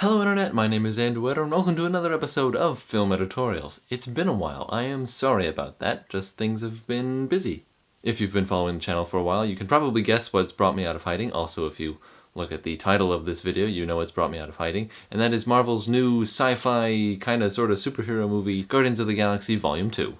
Hello Internet, my name is Andrew and welcome to another episode of Film Editorials. It's been a while, I am sorry about that, just things have been busy. If you've been following the channel for a while, you can probably guess what's brought me out of hiding. Also, if you look at the title of this video, you know what's brought me out of hiding, and that is Marvel's new sci-fi, kinda sorta superhero movie, Guardians of the Galaxy Volume 2.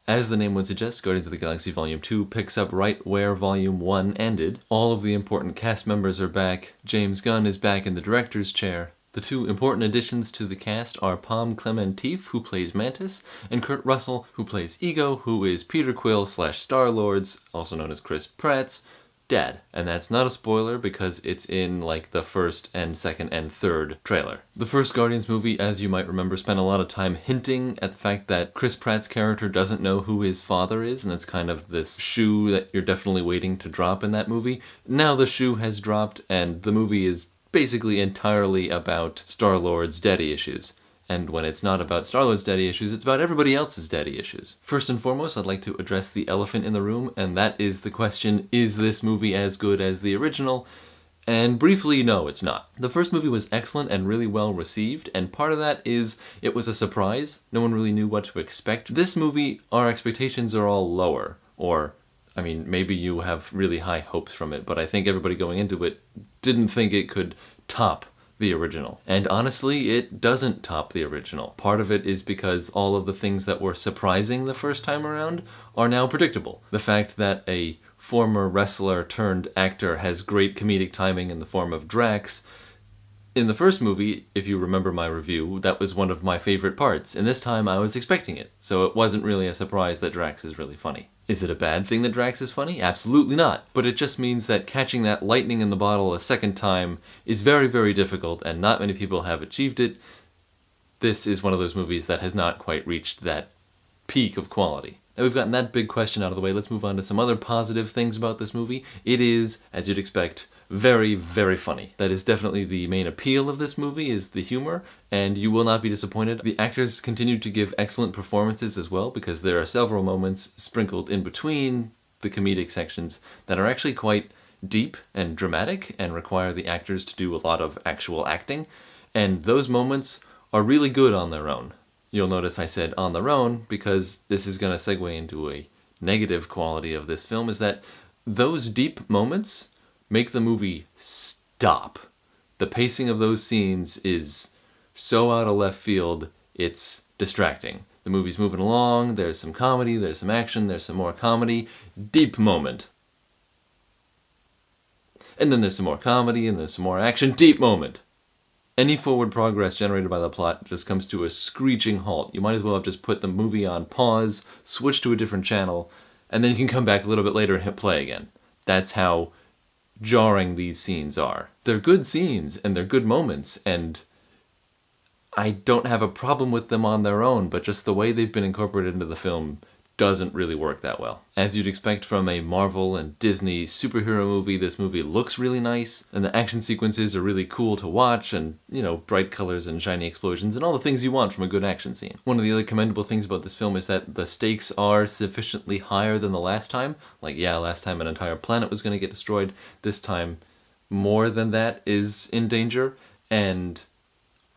As the name would suggest, Guardians of the Galaxy Volume 2 picks up right where Volume 1 ended. All of the important cast members are back, James Gunn is back in the director's chair. The two important additions to the cast are Pom Klementieff, who plays Mantis, and Kurt Russell, who plays Ego, who is Peter Quill / Star-Lord's, also known as Chris Pratt's, dad. And that's not a spoiler because it's in like the first and second and third trailer. The first Guardians movie, as you might remember, spent a lot of time hinting at the fact that Chris Pratt's character doesn't know who his father is, and it's kind of this shoe that you're definitely waiting to drop in that movie. Now the shoe has dropped and the movie is basically entirely about Star-Lord's daddy issues. And when it's not about Star-Lord's daddy issues, it's about everybody else's daddy issues. First and foremost, I'd like to address the elephant in the room, and that is the question, is this movie as good as the original? And briefly, no, it's not. The first movie was excellent and really well received, and part of that is it was a surprise. No one really knew what to expect. This movie, our expectations are all lower, or I mean, maybe you have really high hopes from it, but I think everybody going into it didn't think it could top the original. And honestly, it doesn't top the original. Part of it is because all of the things that were surprising the first time around are now predictable. The fact that a former wrestler turned actor has great comedic timing in the form of Drax. In the first movie, if you remember my review, that was one of my favorite parts, and this time I was expecting it, so it wasn't really a surprise that Drax is really funny. Is it a bad thing that Drax is funny? Absolutely not. But it just means that catching that lightning in the bottle a second time is very, very difficult, and not many people have achieved it. This is one of those movies that has not quite reached that peak of quality. Now we've gotten that big question out of the way, let's move on to some other positive things about this movie. It is, as you'd expect, very, very funny. That is definitely the main appeal of this movie, is the humor, and you will not be disappointed. The actors continue to give excellent performances as well, because there are several moments sprinkled in between the comedic sections that are actually quite deep and dramatic and require the actors to do a lot of actual acting, and those moments are really good on their own. You'll notice I said on their own because this is going to segue into a negative quality of this film, is that those deep moments make the movie stop. The pacing of those scenes is so out of left field, it's distracting. The movie's moving along, there's some comedy, there's some action, there's some more comedy, deep moment. And then there's some more comedy, and there's some more action, deep moment. Any forward progress generated by the plot just comes to a screeching halt. You might as well have just put the movie on pause, switch to a different channel, and then you can come back a little bit later and hit play again. That's how jarring these scenes are. They're good scenes, and they're good moments, and I don't have a problem with them on their own, but just the way they've been incorporated into the film doesn't really work that well. As you'd expect from a Marvel and Disney superhero movie, this movie looks really nice, and the action sequences are really cool to watch, and, you know, bright colors and shiny explosions, and all the things you want from a good action scene. One of the other commendable things about this film is that the stakes are sufficiently higher than the last time. Like, yeah, last time an entire planet was going to get destroyed. This time, more than that is in danger, and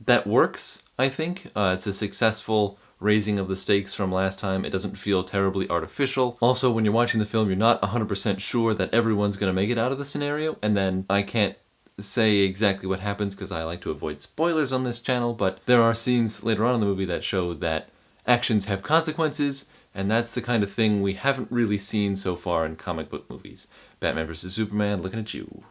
that works, I think. It's a successful raising of the stakes from last time. It doesn't feel terribly artificial. Also, when you're watching the film, you're not 100% sure that everyone's going to make it out of the scenario, and then I can't say exactly what happens because I like to avoid spoilers on this channel, but there are scenes later on in the movie that show that actions have consequences, and that's the kind of thing we haven't really seen so far in comic book movies. Batman vs. Superman, looking at you.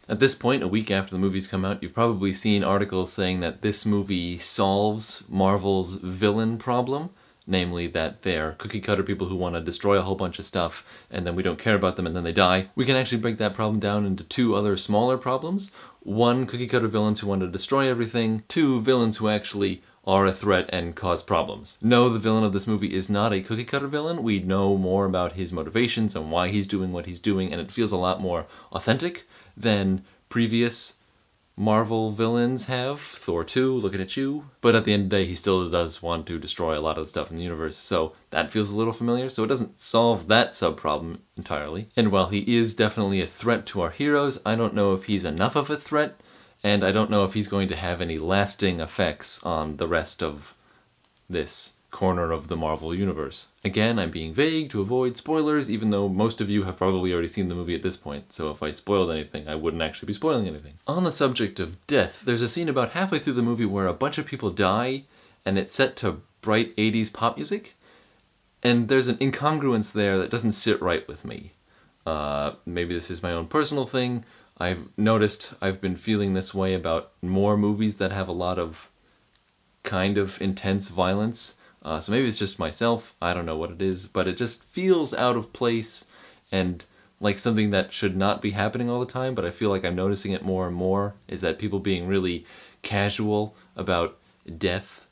At this point, a week after the movies come out, you've probably seen articles saying that this movie solves Marvel's villain problem, namely that they're cookie-cutter people who want to destroy a whole bunch of stuff, and then we don't care about them, and then they die. We can actually break that problem down into two other smaller problems. One, cookie-cutter villains who want to destroy everything. Two, villains who actually are a threat and cause problems. No, the villain of this movie is not a cookie-cutter villain. We know more about his motivations and why he's doing what he's doing, and it feels a lot more authentic than previous Marvel villains have. Thor 2, looking at you. But at the end of the day, he still does want to destroy a lot of the stuff in the universe, so that feels a little familiar. So it doesn't solve that sub-problem entirely. And while he is definitely a threat to our heroes, I don't know if he's enough of a threat, and I don't know if he's going to have any lasting effects on the rest of this corner of the Marvel universe. Again, I'm being vague to avoid spoilers, even though most of you have probably already seen the movie at this point, so if I spoiled anything, I wouldn't actually be spoiling anything. On the subject of death, there's a scene about halfway through the movie where a bunch of people die, and it's set to bright 80s pop music, and there's an incongruence there that doesn't sit right with me. Maybe this is my own personal thing. I've noticed I've been feeling this way about more movies that have a lot of kind of intense violence. So maybe it's just myself, I don't know what it is, but it just feels out of place and like something that should not be happening all the time, but I feel like I'm noticing it more and more, is that people being really casual about death.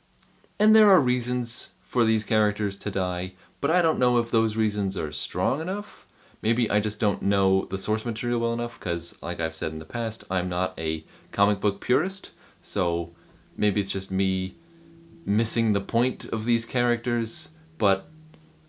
And there are reasons for these characters to die, but I don't know if those reasons are strong enough. Maybe I just don't know the source material well enough, because like I've said in the past, I'm not a comic book purist, so maybe it's just me missing the point of these characters, but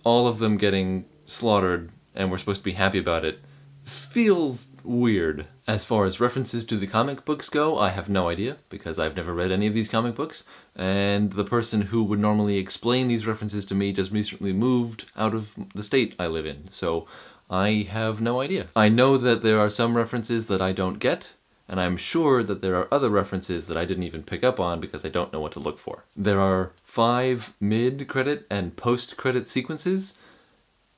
all of them getting slaughtered and we're supposed to be happy about it feels weird. As far as references to the comic books go, I have no idea, because I've never read any of these comic books, and the person who would normally explain these references to me just recently moved out of the state I live in, so I have no idea. I know that there are some references that I don't get, and I'm sure that there are other references that I didn't even pick up on because I don't know what to look for. There are 5 mid-credit and post-credit sequences,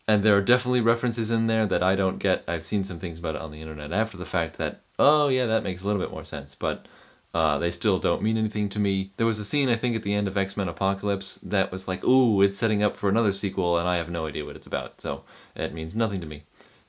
and there are definitely references in there that I don't get. I've seen some things about it on the internet after the fact that, oh yeah, that makes a little bit more sense, but they still don't mean anything to me. There was a scene, I think, at the end of X-Men Apocalypse that was like, ooh, it's setting up for another sequel, and I have no idea what it's about, so it means nothing to me.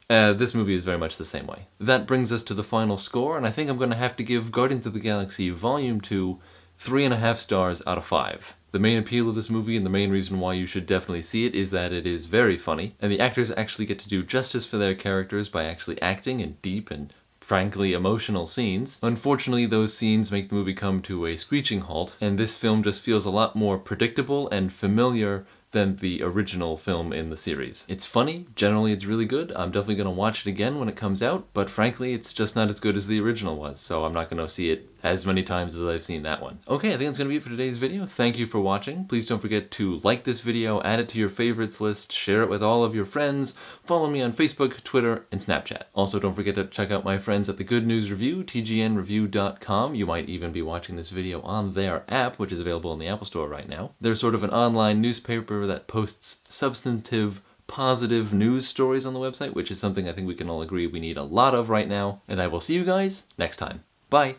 This movie is very much the same way. That brings us to the final score, and I think I'm going to have to give Guardians of the Galaxy Volume 2 3.5 stars out of 5. The main appeal of this movie, and the main reason why you should definitely see it, is that it is very funny, and the actors actually get to do justice for their characters by actually acting in deep and frankly emotional scenes. Unfortunately, those scenes make the movie come to a screeching halt, and this film just feels a lot more predictable and familiar than the original film in the series. It's funny, generally it's really good, I'm definitely going to watch it again when it comes out, but frankly it's just not as good as the original was, so I'm not going to see it as many times as I've seen that one. Okay, I think that's going to be it for today's video. Thank you for watching. Please don't forget to like this video, add it to your favorites list, share it with all of your friends, follow me on Facebook, Twitter, and Snapchat. Also, don't forget to check out my friends at the Good News Review, tgnreview.com. You might even be watching this video on their app, which is available in the Apple Store right now. They're sort of an online newspaper that posts substantive, positive news stories on the website, which is something I think we can all agree we need a lot of right now. And I will see you guys next time. Bye!